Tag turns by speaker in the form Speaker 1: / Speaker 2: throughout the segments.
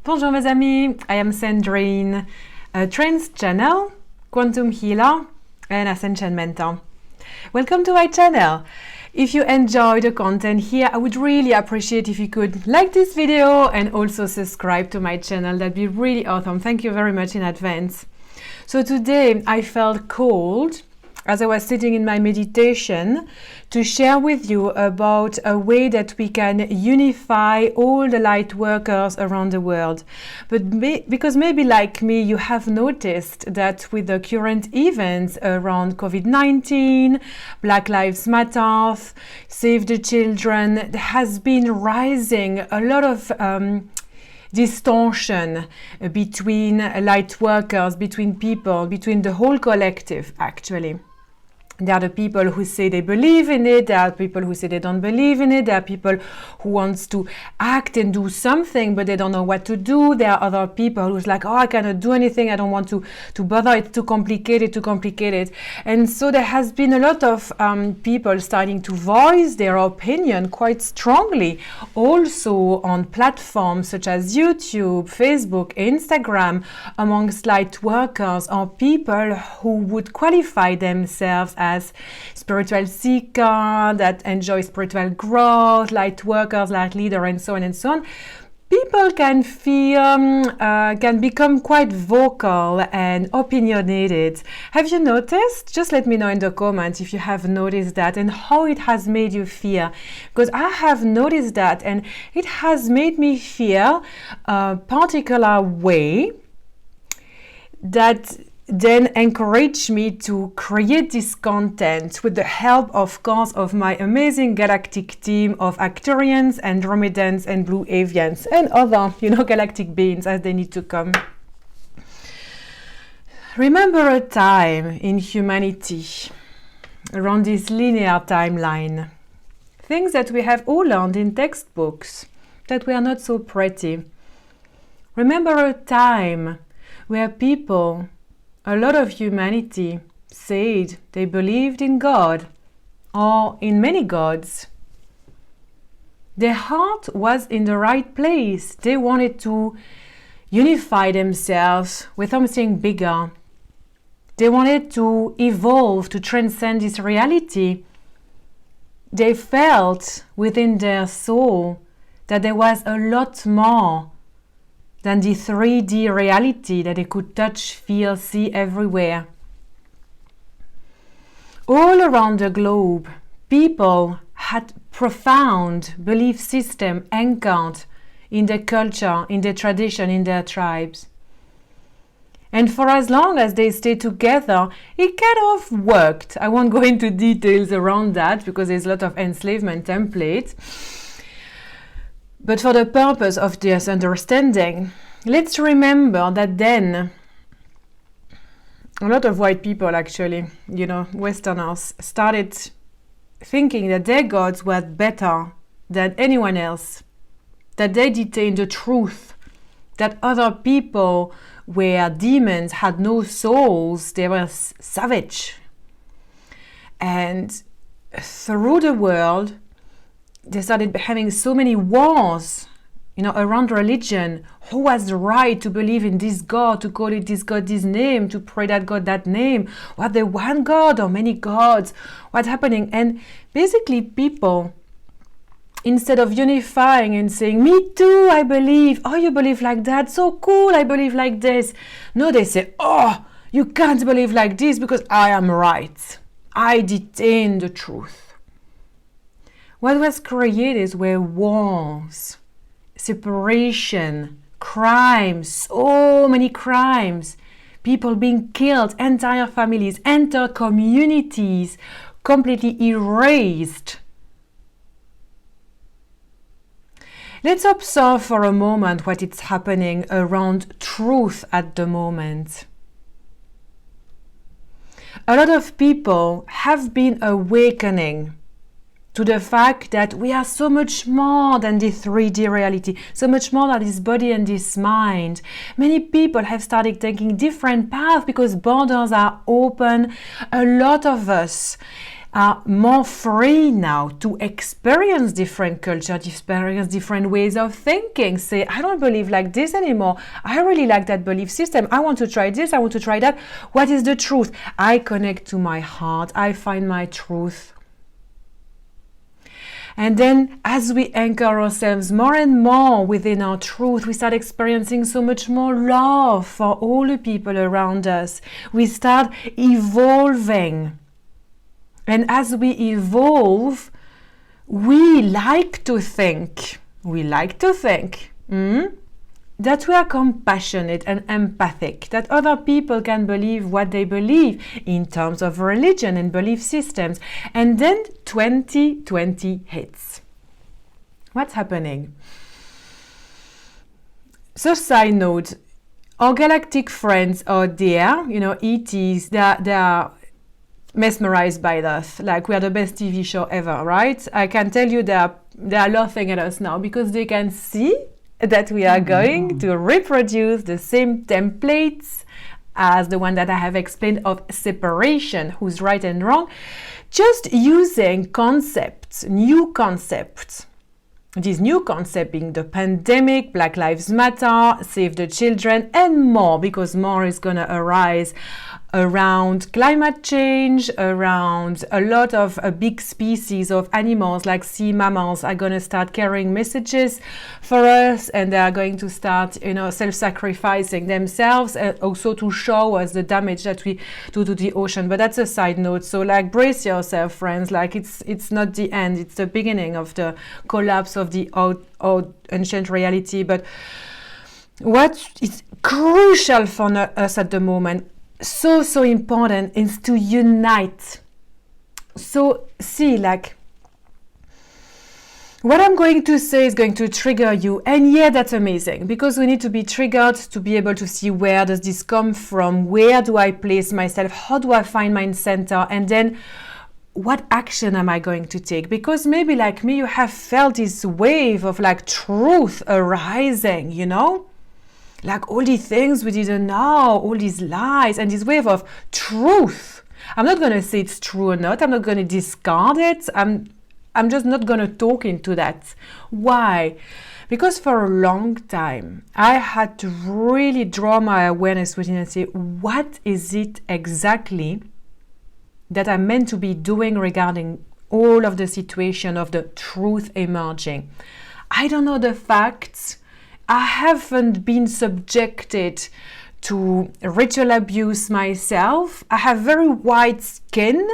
Speaker 1: Bonjour mes amis, I am Cendrine, a trance channel, quantum healer and ascension mentor. Welcome to my channel. If you enjoy the content here, I would really appreciate if you could like this video and also subscribe to my channel. That'd be really awesome. Thank you very much in advance. So today I felt called, as I was sitting in my meditation, to share with you about a way that we can unify all the light workers around the world. But because maybe like me, you have noticed that with the current events around COVID-19, Black Lives Matter, Save the Children, there has been rising a lot of distortion between light workers, between people, between the whole collective actually. There are the people who say they believe in it, there are people who say they don't believe in it, there are people who want to act and do something but they don't know what to do, there are other people who's like, oh, I cannot do anything, I don't want to bother, it's too complicated. And so there has been a lot of people starting to voice their opinion quite strongly, also on platforms such as YouTube, Facebook, Instagram, amongst light workers or people who would qualify themselves as spiritual seeker, that enjoy spiritual growth, light workers, light leader, and so on and so on. People can feel, can become quite vocal and opinionated. Have you noticed? Just let me know in the comments if you have noticed that and how it has made you feel. Because I have noticed that and it has made me feel a particular way that then encouraged me to create this content with the help, of course, of my amazing galactic team of Arcturians, Andromedans, and Blue Avians, and other, galactic beings as they need to come. Remember a time in humanity, around this linear timeline, things that we have all learned in textbooks that were not so pretty. Remember a time where people, a lot of humanity, said they believed in God or in many gods. Their heart was in the right place. They wanted to unify themselves with something bigger. They wanted to evolve, to transcend this reality. They felt within their soul that there was a lot more than the 3D reality that they could touch, feel, see everywhere. All around the globe, people had profound belief system anchored in their culture, in their tradition, in their tribes. And for as long as they stayed together, it kind of worked. I won't go into details around that because there's a lot of enslavement templates. But for the purpose of this understanding, let's remember that then a lot of white people actually, Westerners, started thinking that their gods were better than anyone else, that they detained the truth, that other people were demons, had no souls, they were savage. And through the world, they started having so many wars, around religion. Who has the right to believe in this God, to call it this God, this name, to pray that God, that name? Was there one God or many gods? What's happening? And basically people, instead of unifying and saying, me too, I believe. Oh, you believe like that? So cool, I believe like this. No, they say, oh, you can't believe like this because I am right. I detain the truth. What was created were wars, separation, crimes, so many crimes, people being killed, entire families, entire communities completely erased. Let's observe for a moment what is happening around truth at the moment. A lot of people have been awakening to the fact that we are so much more than the 3D reality, so much more than this body and this mind. Many people have started taking different paths because borders are open. A lot of us are more free now to experience different culture, to experience different ways of thinking. Say, I don't believe like this anymore. I really like that belief system. I want to try this. I want to try that. What is the truth? I connect to my heart. I find my truth. And then as we anchor ourselves more and more within our truth, we start experiencing so much more love for all the people around us. We start evolving. And as we evolve, we like to think that we are compassionate and empathic, that other people can believe what they believe in terms of religion and belief systems. And then 2020 hits. What's happening? So side note, our galactic friends out there, ETs, they are mesmerized by us. Like, we are the best TV show ever, right? I can tell you they are laughing at us now because they can see that we are going to reproduce the same templates as the one that I have explained of separation, who's right and wrong, just using concepts, new concepts. These new concepts being the pandemic, Black Lives Matter, Save the Children, and more, because more is going to arise around climate change, around a lot of big species of animals like sea mammals are going to start carrying messages for us, and they are going to start, self-sacrificing themselves, and also to show us the damage that we do to the ocean. But that's a side note. So brace yourself, friends. It's not the end. It's the beginning of the collapse of the old ancient reality. But what is crucial for us at the moment, so important, is to unite. So see, what I'm going to say is going to trigger you, and yeah, that's amazing, because we need to be triggered to be able to see, where does this come from, where do I place myself, how do I find my center, and then what action am I going to take? Because maybe like me, you have felt this wave of truth arising, all these things we didn't know, all these lies, and this wave of truth. I'm not going to say it's true or not. I'm not going to discard it. I'm just not going to talk into that. Why? Because for a long time, I had to really draw my awareness within and say, what is it exactly that I'm meant to be doing regarding all of the situation of the truth emerging? I don't know the facts. I haven't been subjected to ritual abuse myself. I have very white skin.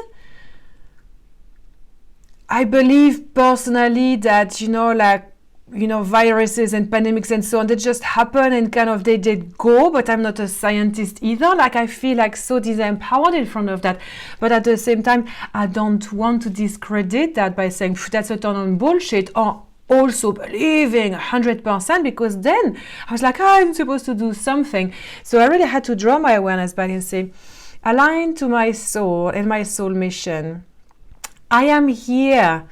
Speaker 1: I believe personally that, viruses and pandemics and so on, they just happen and they go, but I'm not a scientist either. I feel so disempowered in front of that. But at the same time, I don't want to discredit that by saying that's a ton of bullshit, or also believing 100%, because then I was I'm supposed to do something. So I really had to draw my awareness back and say, aligned to my soul and my soul mission, I am here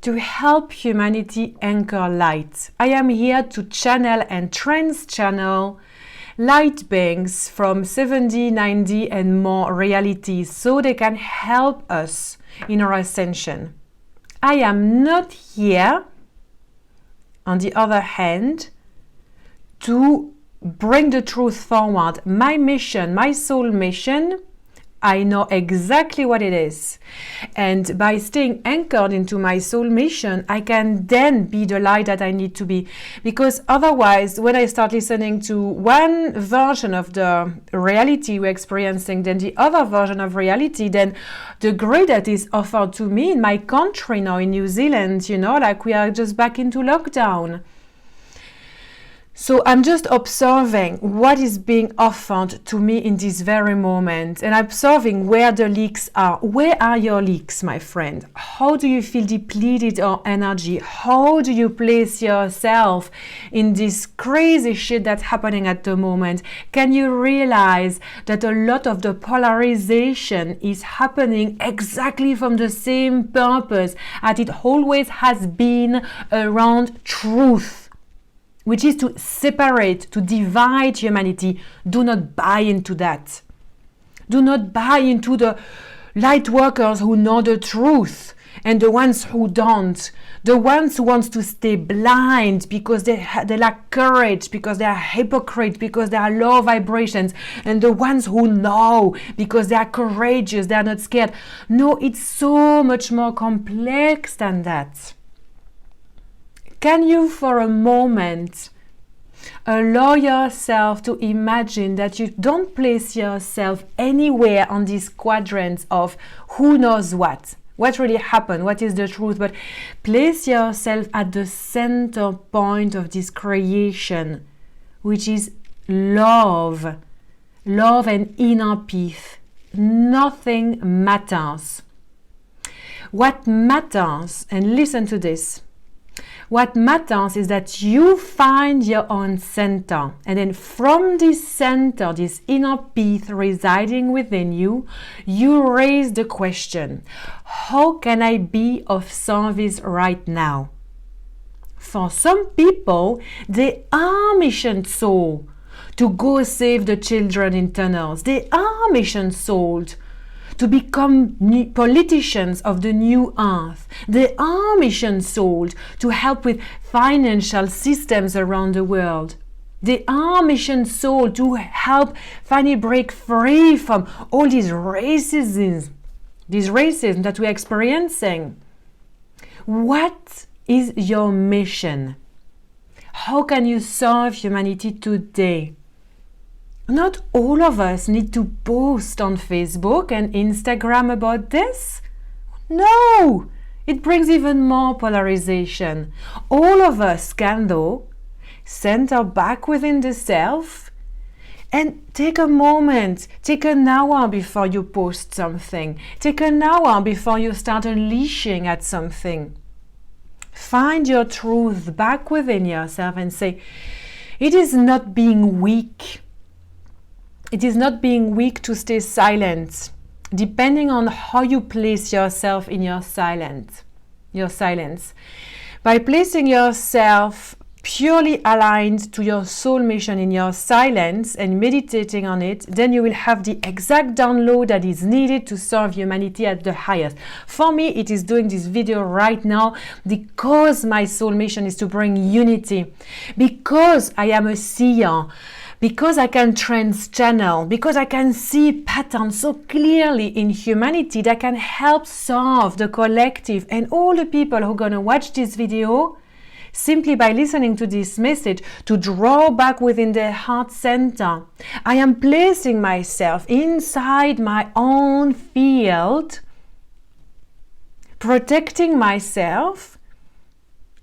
Speaker 1: to help humanity anchor light. I am here to channel and trans-channel light beings from 7D, 9D and more realities so they can help us in our ascension. I am not here, on the other hand, to bring the truth forward. My mission, my soul mission, I know exactly what it is. And by staying anchored into my soul mission, I can then be the light that I need to be. Because otherwise, when I start listening to one version of the reality we're experiencing, then the other version of reality, then the grid that is offered to me in my country now, in New Zealand, we are just back into lockdown. So I'm just observing what is being offered to me in this very moment, and observing where the leaks are. Where are your leaks, my friend? How do you feel depleted of energy? How do you place yourself in this crazy shit that's happening at the moment? Can you realize that a lot of the polarization is happening exactly from the same purpose as it always has been around truth? Which is to separate, to divide humanity. Do not buy into that. Do not buy into the light workers who know the truth and the ones who don't, the ones who want to stay blind because they lack courage, because they are hypocrites, because they are low vibrations, and the ones who know because they are courageous, they are not scared. No, it's so much more complex than that. Can you for a moment allow yourself to imagine that you don't place yourself anywhere on these quadrants of who knows what really happened, what is the truth, but place yourself at the center point of this creation, which is love and inner peace. Nothing matters. What matters, and listen to this, what matters is that you find your own center, and then from this center, this inner peace residing within you, you raise the question, how can I be of service right now? For some people, they are mission soul to go save the children in tunnels. They are mission sold to become politicians of the new earth. They are mission sold to help with financial systems around the world. They are mission sold to help finally break free from all these racism that we're experiencing. What is your mission? How can you serve humanity today? Not all of us need to post on Facebook and Instagram about this. No, it brings even more polarization. All of us can, though, center back within the self and take a moment, take an hour before you post something. Take an hour before you start unleashing at something. Find your truth back within yourself and say, it is not being weak. It is not being weak to stay silent, depending on how you place yourself in your silence. By placing yourself purely aligned to your soul mission in your silence and meditating on it, then you will have the exact download that is needed to serve humanity at the highest. For me, it is doing this video right now because my soul mission is to bring unity, because I am a seer, because I can trans-channel, because I can see patterns so clearly in humanity that can help serve the collective and all the people who are going to watch this video simply by listening to this message to draw back within their heart center. I am placing myself inside my own field, protecting myself,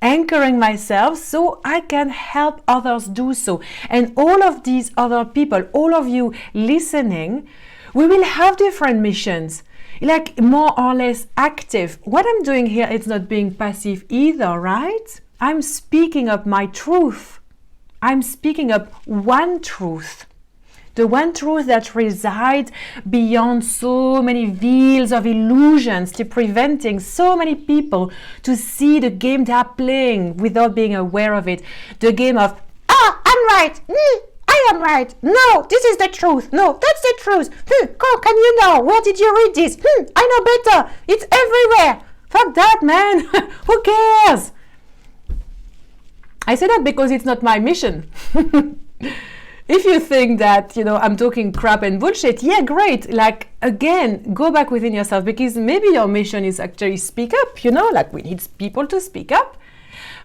Speaker 1: anchoring myself so I can help others do so. And all of these other people, all of you listening, we will have different missions, like more or less active. What I'm doing here is not being passive either, right? I'm speaking up my truth. I'm speaking up one truth. The one truth that resides beyond so many veils of illusions, to preventing so many people to see the game they are playing without being aware of it. The game of, I'm right, I am right, no, this is the truth, no, that's the truth, how can you know, where did you read this, I know better, it's everywhere. Fuck that, man. Who cares? I say that because it's not my mission. If you think that, I'm talking crap and bullshit, yeah, great. Like, again, go back within yourself, because maybe your mission is actually speak up, like we need people to speak up.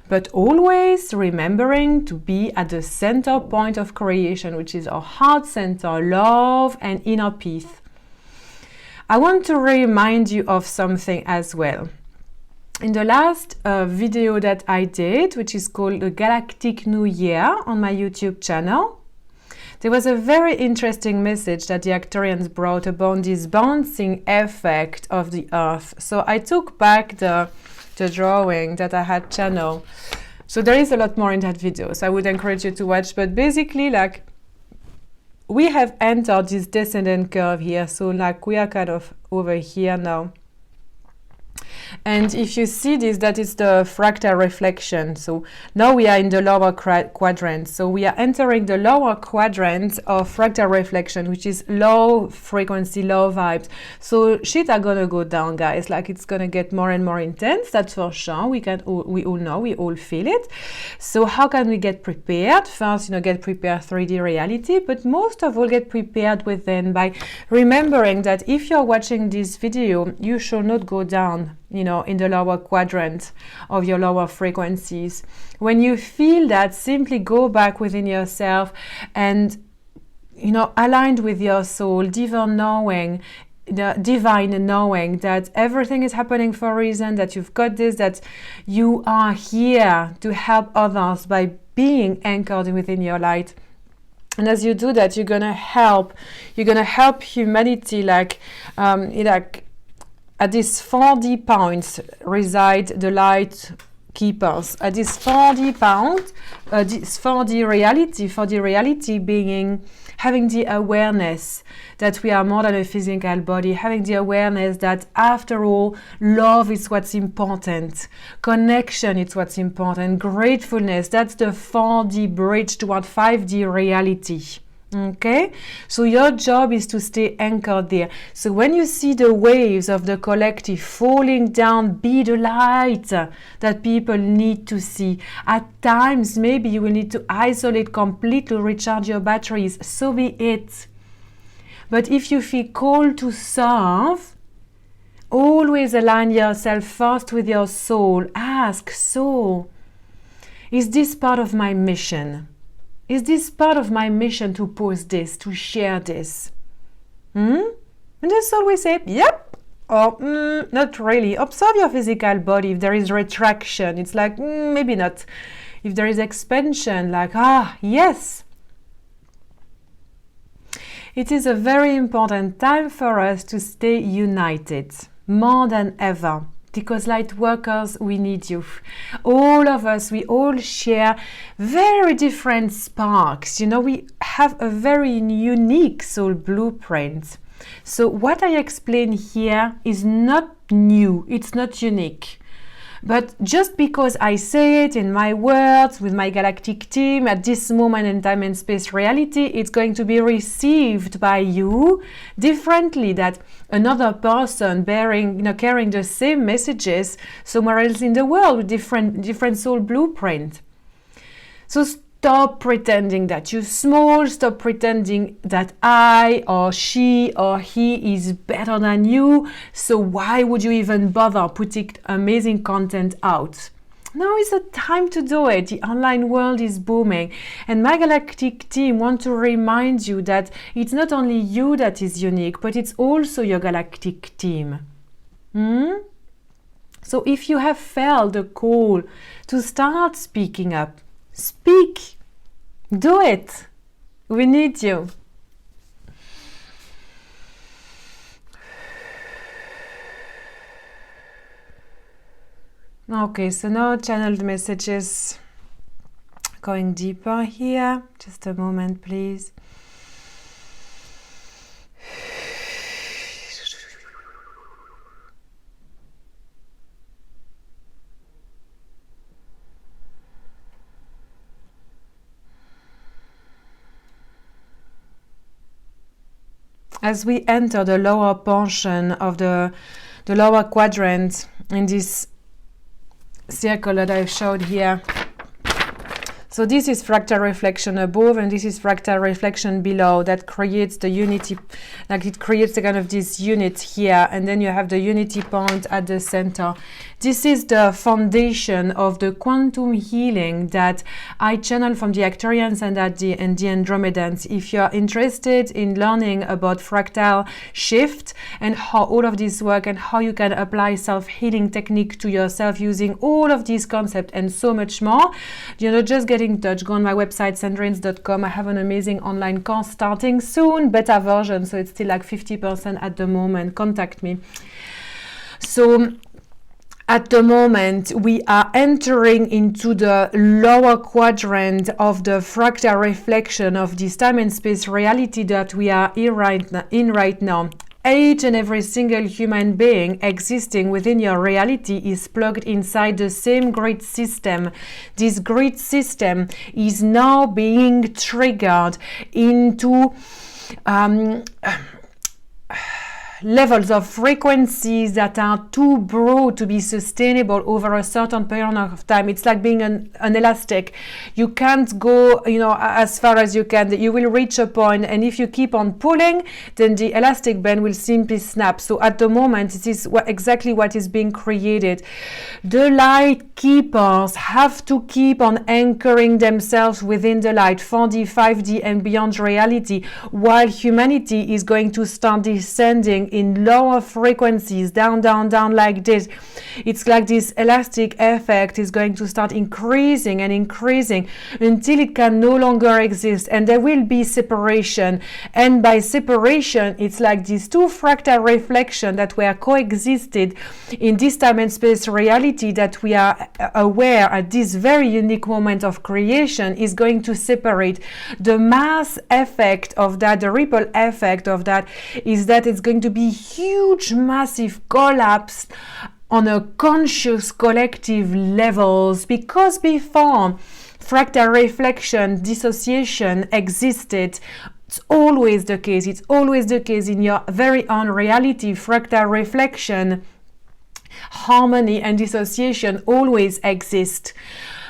Speaker 1: But always remembering to be at the center point of creation, which is our heart center, love and inner peace. I want to remind you of something as well. In the last video that I did, which is called the Galactic New Year on my YouTube channel, there was a very interesting message that the Arcturians brought about this bouncing effect of the earth. So I took back the drawing that I had channeled. So there is a lot more in that video, so I would encourage you to watch. But basically, like, we have entered this descendant curve here. So like we are kind of over here now. And if you see this, that is the fractal reflection. So now we are in the lower quadrant. So we are entering the lower quadrant of fractal reflection, which is low frequency, low vibes. So shit are gonna go down, guys. Like, it's gonna get more and more intense. That's for sure. We all know, we all feel it. So how can we get prepared? First, get prepared 3D reality, but most of all, get prepared within by remembering that if you're watching this video, you should not go down, in the lower quadrant of your lower frequencies. When you feel that, simply go back within yourself and, aligned with your soul, divine knowing that everything is happening for a reason, that you've got this, that you are here to help others by being anchored within your light. And as you do that, you're gonna help humanity, like at these 4D points reside the light keepers. At this 4D point, this 4D reality being having the awareness that we are more than a physical body, having the awareness that after all, love is what's important, connection is what's important, gratefulness, that's the 4D bridge toward 5D reality. Okay, so your job is to stay anchored there. So when you see the waves of the collective falling down, be the light that people need to see. At times, maybe you will need to isolate completely, recharge your batteries, so be it. But if you feel called to serve, always align yourself first with your soul. Ask, so, is this part of my mission? Is this part of my mission to post this, to share this? And just always say, yep, or not really. Observe your physical body. If there is retraction, it's like, maybe not. If there is expansion, like, yes. It is a very important time for us to stay united, more than ever. Because light workers, we need you. All of us, we all share very different sparks. We have a very unique soul blueprint. So what I explain here is not new, it's not unique. But just because I say it in my words with my galactic team at this moment in time and space reality, it's going to be received by you differently that another person carrying the same messages somewhere else in the world with different soul blueprint. So stop pretending that you're small, stop pretending that I or she or he is better than you, so why would you even bother putting amazing content out? Now is the time to do it. The online world is booming, and my galactic team want to remind you that it's not only you that is unique, but it's also your galactic team. So if you have felt the call to start speaking up, speak. Do it. We need you. Okay, so now channeled messages going deeper here. Just a moment, please. As we enter the lower portion of the lower quadrant in this circle that I've showed here. So this is fractal reflection above and this is fractal reflection below that creates the unity, like it creates a kind of this unit here, and then you have the unity point at the center. This is the foundation of the quantum healing that I channel from the Arcturians and the Andromedans. If you're interested in learning about fractal shift and how all of this work and how you can apply self-healing technique to yourself using all of these concepts and so much more, just get in touch. Go on my website, cendrine.com. I have an amazing online course starting soon, beta version, so it's still like 50% at the moment. Contact me. So at the moment, we are entering into the lower quadrant of the fractal reflection of this time and space reality that we are in right now. each and every single human being existing within your reality is plugged inside the same grid system. This grid system is now being triggered into levels of frequencies that are too broad to be sustainable over a certain period of time. It's like being an elastic. You can't go, as far as you can. You will reach a point, and if you keep on pulling, then the elastic band will simply snap. So at the moment, it is exactly what is being created. The light keepers have to keep on anchoring themselves within the light, 4D, 5D, and beyond reality, while humanity is going to start descending in lower frequencies, down, like this. It's like this elastic effect is going to start increasing and increasing until it can no longer exist, and there will be separation. And by separation, it's like these two fractal reflections that were coexisted in this time and space reality that we are aware at this very unique moment of creation is going to separate. The mass effect of that, the ripple effect of that, is that it's going to be huge, massive collapse on a conscious collective levels, because before fractal reflection, dissociation existed. It's always the case. It's always the case in your very own reality. Fractal reflection, harmony and dissociation always exist.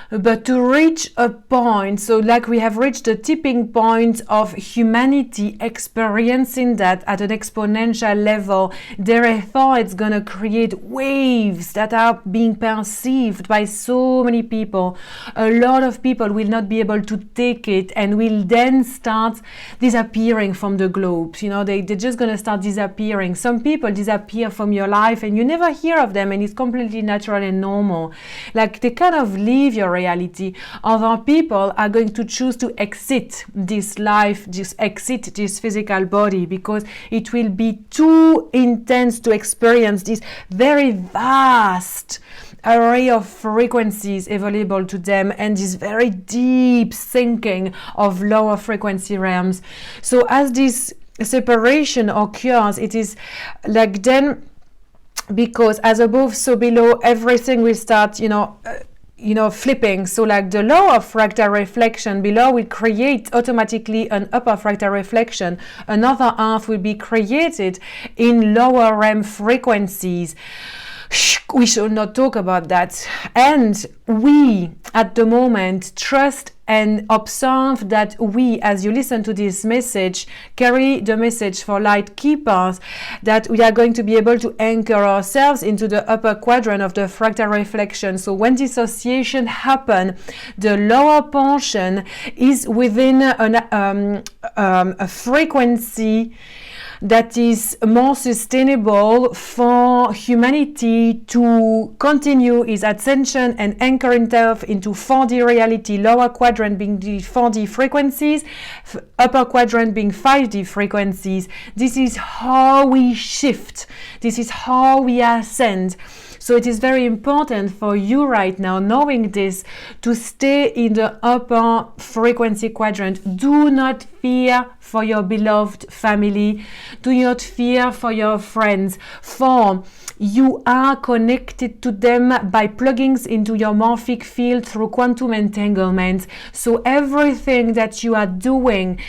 Speaker 1: But to reach a point, so like we have reached the tipping point of humanity experiencing that at an exponential level, therefore it's going to create waves that are being perceived by so many people. A lot of people will not be able to take it and will then start disappearing from the globe. They're just going to start disappearing. Some people disappear from your life and you never hear of them, and it's completely natural and normal. Like they kind of leave your reality. Other people are going to choose to exit this life, just exit this physical body, because it will be too intense to experience this very vast array of frequencies available to them and this very deep sinking of lower frequency realms. So as this separation occurs, it is like then, because as above so below, everything will start flipping. So like the lower fractal reflection below will create automatically an upper fractal reflection. Another earth will be created in lower REM frequencies. We should not talk about that. And we, at the moment, trust and observe that we, as you listen to this message, carry the message for light keepers, that we are going to be able to anchor ourselves into the upper quadrant of the fractal reflection. So when dissociation happens, the lower portion is within a frequency that is more sustainable for humanity to continue its ascension and anchor itself into 4D reality, lower quadrant being the 4D frequencies, upper quadrant being 5D frequencies. This is how we shift. This is how we ascend. So it is very important for you right now, knowing this, to stay in the upper frequency quadrant. Do not fear for your beloved family. Do not fear for your friends, for you are connected to them by pluggings into your morphic field through quantum entanglement. So everything that you are doing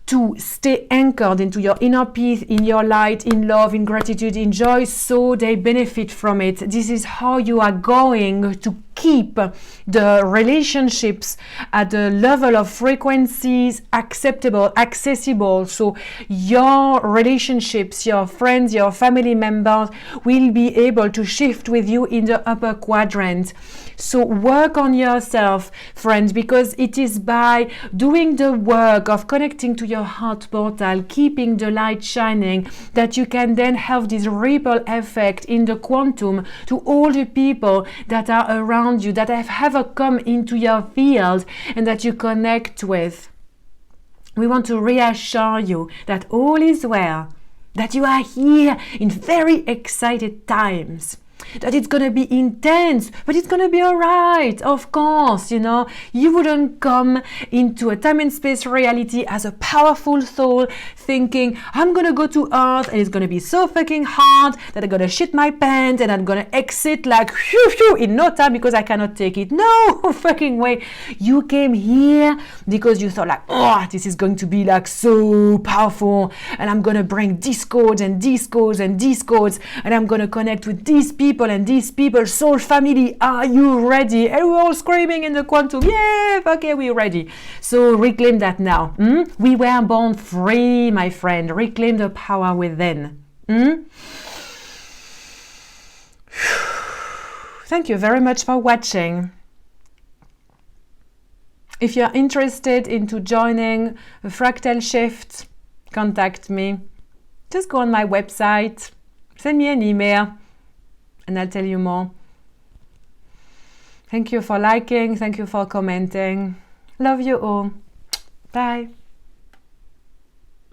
Speaker 1: to stay anchored into your inner peace, in your light, in love, in gratitude, in joy, so they benefit from it. This is how you are going to keep the relationships at the level of frequencies acceptable, accessible. So your relationships, your friends, your family members will be able to shift with you in the upper quadrant. So work on yourself, friends, because it is by doing the work of connecting to your heart portal, keeping the light shining, that you can then have this ripple effect in the quantum to all the people that are around you, that have ever come into your field and that you connect with. We want to reassure you that all is well, that you are here in very excited times. that it's gonna be intense, but it's gonna be alright, of course, you know. You wouldn't come into a time and space reality as a powerful soul thinking, I'm gonna go to Earth and it's gonna be so fucking hard that I'm gonna shit my pants and I'm gonna exit like in no time because I cannot take it. No fucking way. You came here because you thought like, oh, this is going to be like so powerful and I'm gonna bring these codes and these codes and these codes and I'm gonna connect with these people and these people, soul family, are you ready? And we're all screaming in the quantum, yeah, okay, we're ready. So reclaim that now. We were born free, my friend. Reclaim the power within. Thank you very much for watching. If you're interested into joining a fractal shift, contact me. Just go on my website, send me an email, and I'll tell you more. Thank you for liking, thank you for commenting. Love you all. Bye.